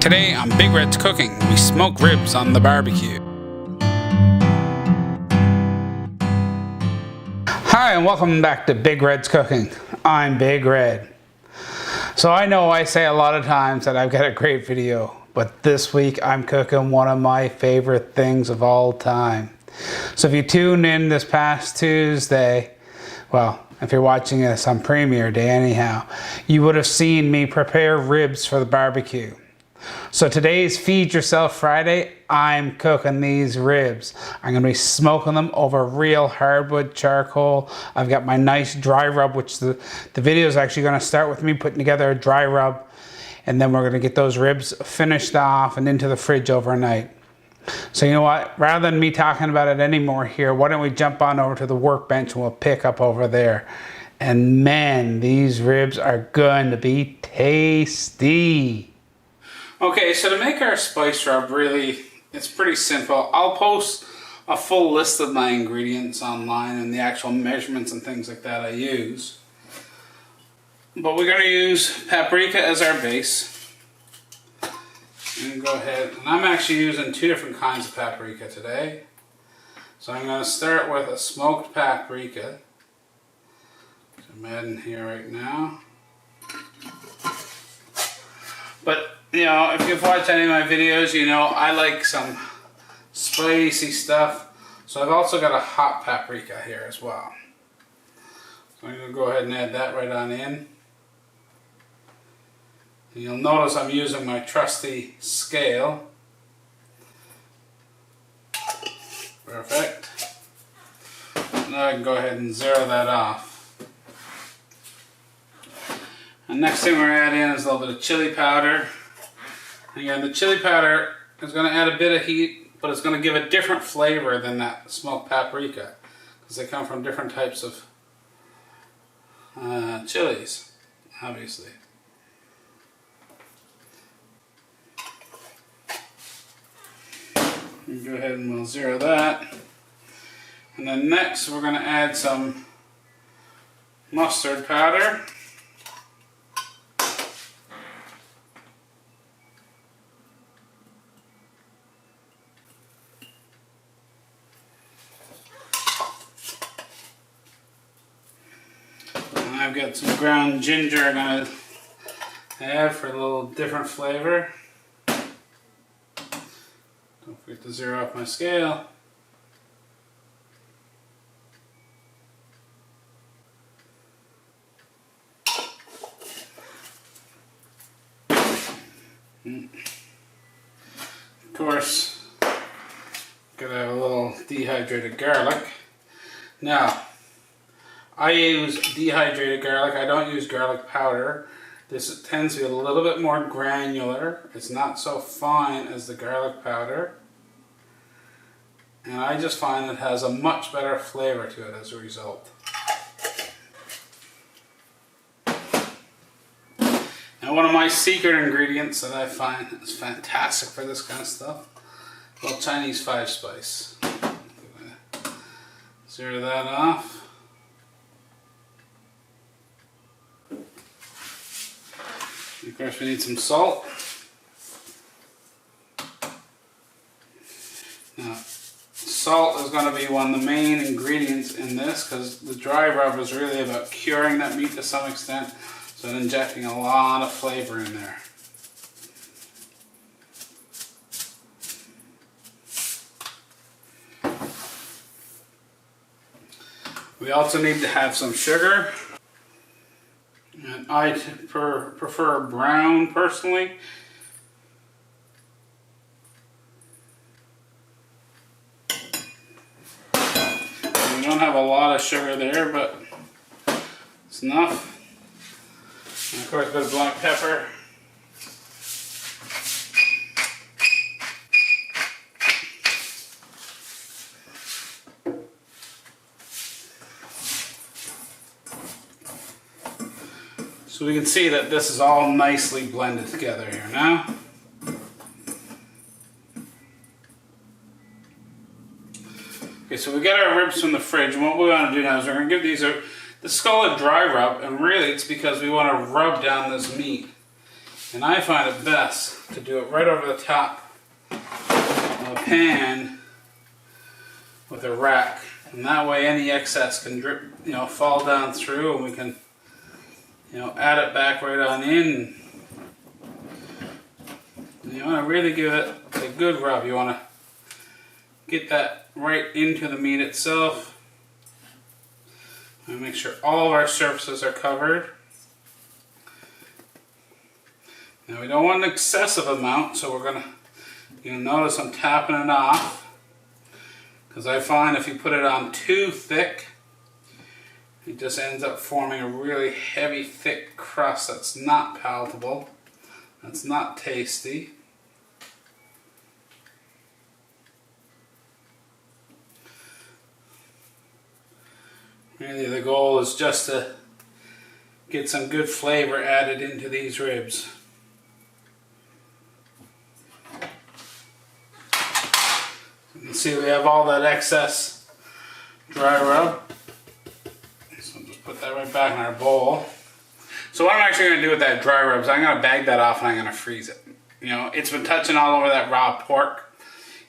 Today on Big Red's Cooking, we smoke ribs on the barbecue. Hi and welcome back to Big Red's Cooking. I'm Big Red. So I know I say a lot of times that I've got a great video, but this week I'm cooking one of my favorite things of all time. So if you tuned in this past Tuesday, well, if you're watching this on premiere day anyhow, you would have seen me prepare ribs for the barbecue. So today's Feed Yourself Friday, I'm cooking these ribs. I'm going to be smoking them over real hardwood charcoal. I've got my nice dry rub, which the video is actually going to start with me putting together a dry rub. And then we're going to get those ribs finished off and into the fridge overnight. So you know what, rather than me talking about it anymore here, why don't we jump on over to the workbench and we'll pick up over there. And man, these ribs are going to be tasty. Okay, so to make our spice rub, really, it's pretty simple. I'll post a full list of my ingredients online and the actual measurements and things like that I use. But we're going to use paprika as our base. And go ahead, and I'm actually using two different kinds of paprika today. So I'm going to start with a smoked paprika. So I'm adding here right now. But you know, if you've watched any of my videos, you know I like some spicy stuff. So I've also got a hot paprika here as well. So I'm going to go ahead and add that right on in. And you'll notice I'm using my trusty scale. Perfect. Now I can go ahead and zero that off. And next thing we're adding is a little bit of chili powder. Again, the chili powder is going to add a bit of heat, but it's going to give a different flavor than that smoked paprika, because they come from different types of chilies, obviously. Go ahead and we'll zero that. And then next we're going to add some mustard powder. I've got some ground ginger I'm going to add for a little different flavor. Don't forget to zero off my scale. Of course, gotta have a little dehydrated garlic. Now, I use dehydrated garlic. I don't use garlic powder. This tends to be a little bit more granular. It's not so fine as the garlic powder. And I just find it has a much better flavor to it as a result. Now one of my secret ingredients that I find is fantastic for this kind of stuff, well, Chinese 5-spice. Zero that off. Of course, we need some salt. Now, salt is going to be one of the main ingredients in this, because the dry rub is really about curing that meat to some extent, so injecting a lot of flavor in there. We also need to have some sugar. And I prefer brown personally. We don't have a lot of sugar there, but it's enough. And of course, a bit of black pepper. So we can see that this is all nicely blended together here now. Okay, so we get our ribs from the fridge, and what we want to do now is we're going to give these this is called a dry rub, and really it's because we want to rub down this meat And I find it best to do it right over the top of a pan with a rack. And that way any excess can drip, fall down through, and we can, add it back right on in. And you want to really give it a good rub. You want to get that right into the meat itself. And make sure all of our surfaces are covered. Now we don't want an excessive amount, so we're going to, you'll notice I'm tapping it off. Because I find if you put it on too thick, it just ends up forming a really heavy, thick crust that's not palatable. That's not tasty. Really, the goal is just to get some good flavor added into these ribs. You can see we have all that excess dry rub. So just put that right back in our bowl. So what I'm actually going to do with that dry rub is I'm going to bag that off and I'm going to freeze it. It's been touching all over that raw pork.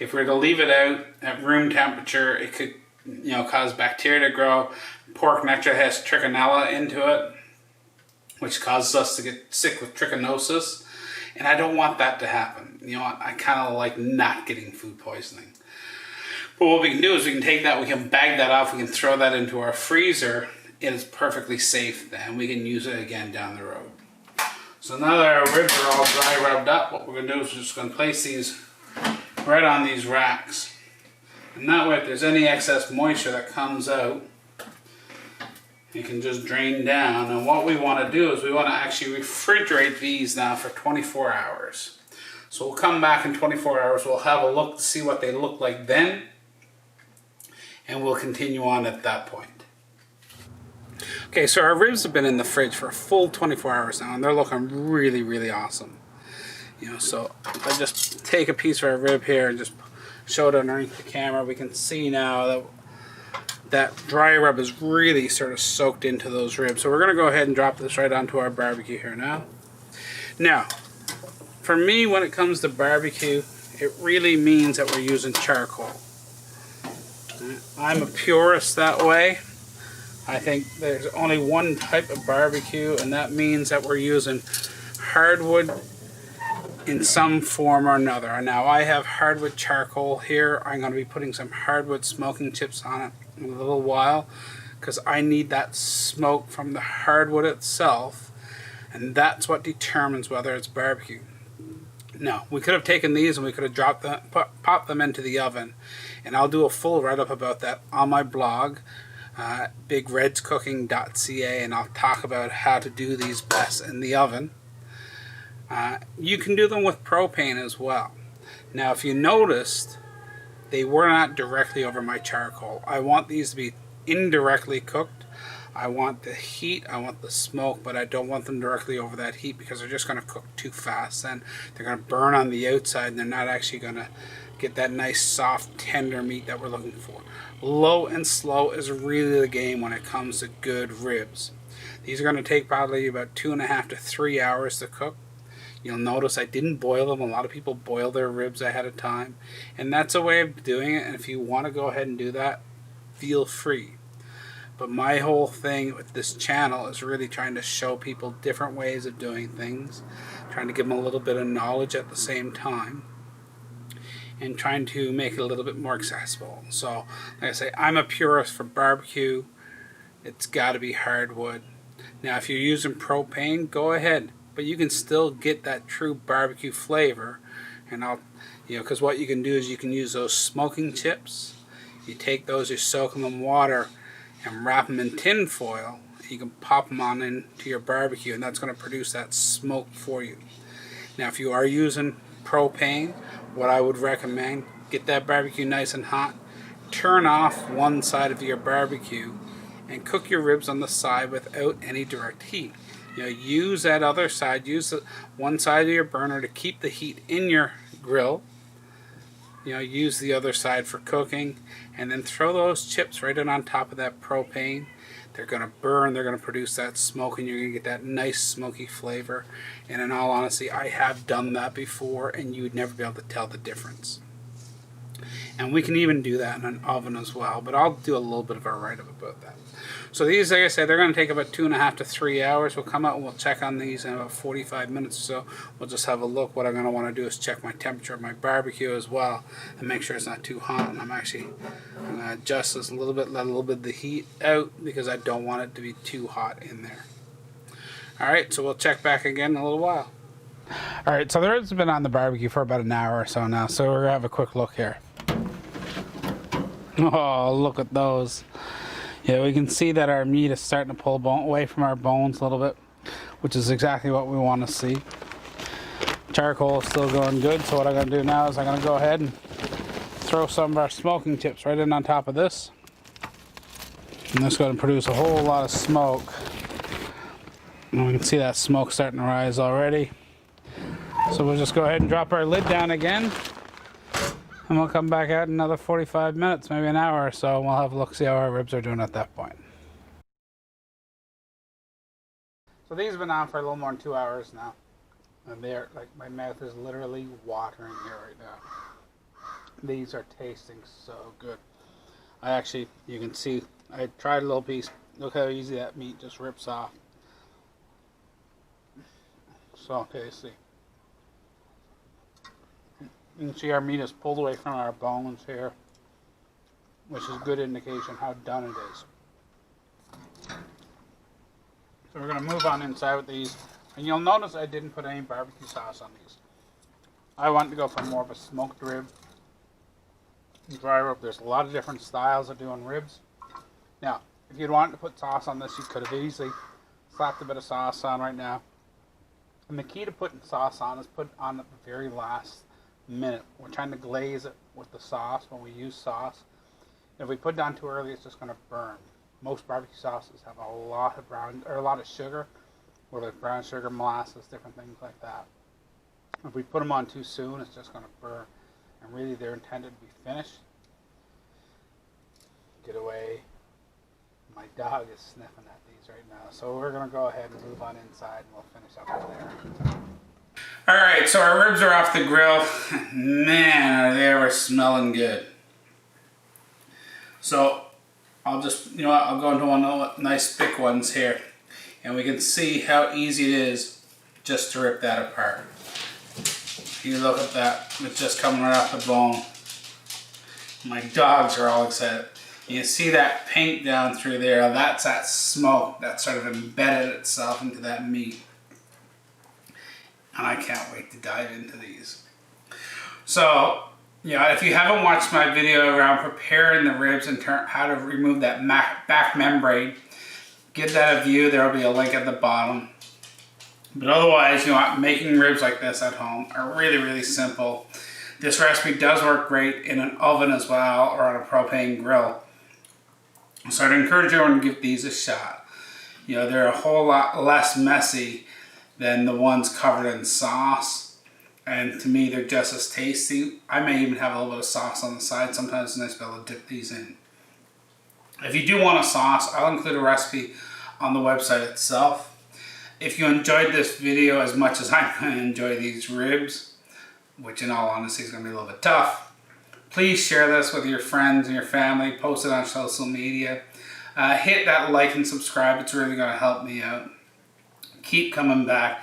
If we were to leave it out at room temperature, it could cause bacteria to grow. Pork naturally has trichinella into it, which causes us to get sick with trichinosis. And I don't want that to happen. I kind of like not getting food poisoning. But what we can do is we can take that, we can bag that off, we can throw that into our freezer. It is perfectly safe then. We can use it again down the road. So now that our ribs are all dry rubbed up, what we're going to do is we're just going to place these right on these racks. And that way if there's any excess moisture that comes out, it can just drain down. And what we want to do is we want to actually refrigerate these now for 24 hours. So we'll come back in 24 hours, we'll have a look to see what they look like then, and we'll continue on at that point. Okay, so our ribs have been in the fridge for a full 24 hours now, and they're looking really, really awesome. So if I just take a piece of our rib here and just show it underneath the camera, we can see now that that dry rub is really sort of soaked into those ribs. So we're going to go ahead and drop this right onto our barbecue here now. Now, for me, when it comes to barbecue, it really means that we're using charcoal. I'm a purist that way. I think there's only one type of barbecue, and that means that we're using hardwood in some form or another. Now I have hardwood charcoal here. I'm going to be putting some hardwood smoking chips on it in a little while because I need that smoke from the hardwood itself, and that's what determines whether it's barbecue. Now, we could have taken these and we could have dropped them, popped them into the oven, and I'll do a full write-up about that on my blog, bigredscooking.ca, and I'll talk about how to do these best in the oven. You can do them with propane as well. Now, if you noticed, they were not directly over my charcoal. I want these to be indirectly cooked. I want the heat, I want the smoke, but I don't want them directly over that heat because they're just going to cook too fast. Then they're going to burn on the outside and they're not actually going to get that nice, soft, tender meat that we're looking for. Low and slow is really the game when it comes to good ribs. These are going to take probably about 2.5 to 3 hours to cook. You'll notice I didn't boil them. A lot of people boil their ribs ahead of time, and that's a way of doing it. And if you want to go ahead and do that, feel free. But my whole thing with this channel is really trying to show people different ways of doing things, trying to give them a little bit of knowledge at the same time, and trying to make it a little bit more accessible. So, like I say, I'm a purist for barbecue. It's got to be hardwood. Now, if you're using propane, go ahead, but you can still get that true barbecue flavor. And because what you can do is you can use those smoking chips. You take those, you soak them in water, and wrap them in tin foil. You can pop them on into your barbecue, and that's going to produce that smoke for you. Now, if you are using propane, what I would recommend, get that barbecue nice and hot, turn off one side of your barbecue, and cook your ribs on the side without any direct heat. Use that other side, use the one side of your burner to keep the heat in your grill. Use the other side for cooking, and then throw those chips right in on top of that propane. They're going to burn, they're going to produce that smoke, and you're going to get that nice smoky flavor. And in all honesty, I have done that before, and you would never be able to tell the difference. And we can even do that in an oven as well, but I'll do a little bit of a write-up about that. So these, like I said, they're going to take about 2.5 to 3 hours. We'll come out and we'll check on these in about 45 minutes or so. We'll just have a look. What I'm going to want to do is check my temperature of my barbecue as well and make sure it's not too hot. And I'm going to adjust this a little bit, let a little bit of the heat out because I don't want it to be too hot in there. Alright, so we'll check back again in a little while. Alright, so the ribs have been on the barbecue for about an hour or so now, so we're going to have a quick look here. Oh, look at those. Yeah, we can see that our meat is starting to pull away from our bones a little bit, which is exactly what we want to see. Charcoal is still going good, so what I'm going to do now is I'm going to go ahead and throw some of our smoking tips right in on top of this. And that's going to produce a whole lot of smoke. And we can see that smoke starting to rise already. So we'll just go ahead and drop our lid down again. And we'll come back out in another 45 minutes, maybe an hour or so, and we'll have a look, see how our ribs are doing at that point. So these have been on for a little more than 2 hours now. And they're, like, my mouth is literally watering here right now. These are tasting so good. You can see, I tried a little piece. Look how easy that meat just rips off. So tasty. You can see our meat is pulled away from our bones here, which is a good indication how done it is. So we're going to move on inside with these. And you'll notice I didn't put any barbecue sauce on these. I wanted to go for more of a smoked rib, dry rib. There's a lot of different styles of doing ribs. Now, if you'd wanted to put sauce on this, you could have easily slapped a bit of sauce on right now. And the key to putting sauce on is put on at the very last minute. We're trying to glaze it with the sauce when we use sauce. If we put it on too early, it's just going to burn. Most barbecue sauces have a lot of sugar, whether it's brown sugar, molasses, different things like that. If we put them on too soon, it's just going to burn. And really, they're intended to be finished. Get away. My dog is sniffing at these right now. So we're going to go ahead and move on inside, and we'll finish up in there. Alright, so our ribs are off the grill. Man, are they ever smelling good. So, I'll just, I'll go into one of the nice thick ones here. And we can see how easy it is just to rip that apart. You look at that, it's just coming right off the bone. My dogs are all excited. You see that paint down through there, that's that smoke that sort of embedded itself into that meat. And I can't wait to dive into these. So, if you haven't watched my video around preparing the ribs and how to remove that back membrane, give that a view. There will be a link at the bottom. But otherwise, making ribs like this at home are really, really simple. This recipe does work great in an oven as well, or on a propane grill. So I'd encourage everyone to give these a shot. They're a whole lot less messy than the ones covered in sauce. And to me, they're just as tasty. I may even have a little bit of sauce on the side. Sometimes it's nice to be able to dip these in. If you do want a sauce, I'll include a recipe on the website itself. If you enjoyed this video as much as I'm going to enjoy these ribs, which in all honesty is going to be a little bit tough, please share this with your friends and your family. Post it on social media. Hit that like and subscribe. It's really going to help me out. Keep coming back,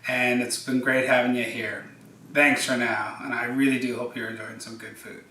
and it's been great having you here. Thanks for now, and I really do hope you're enjoying some good food.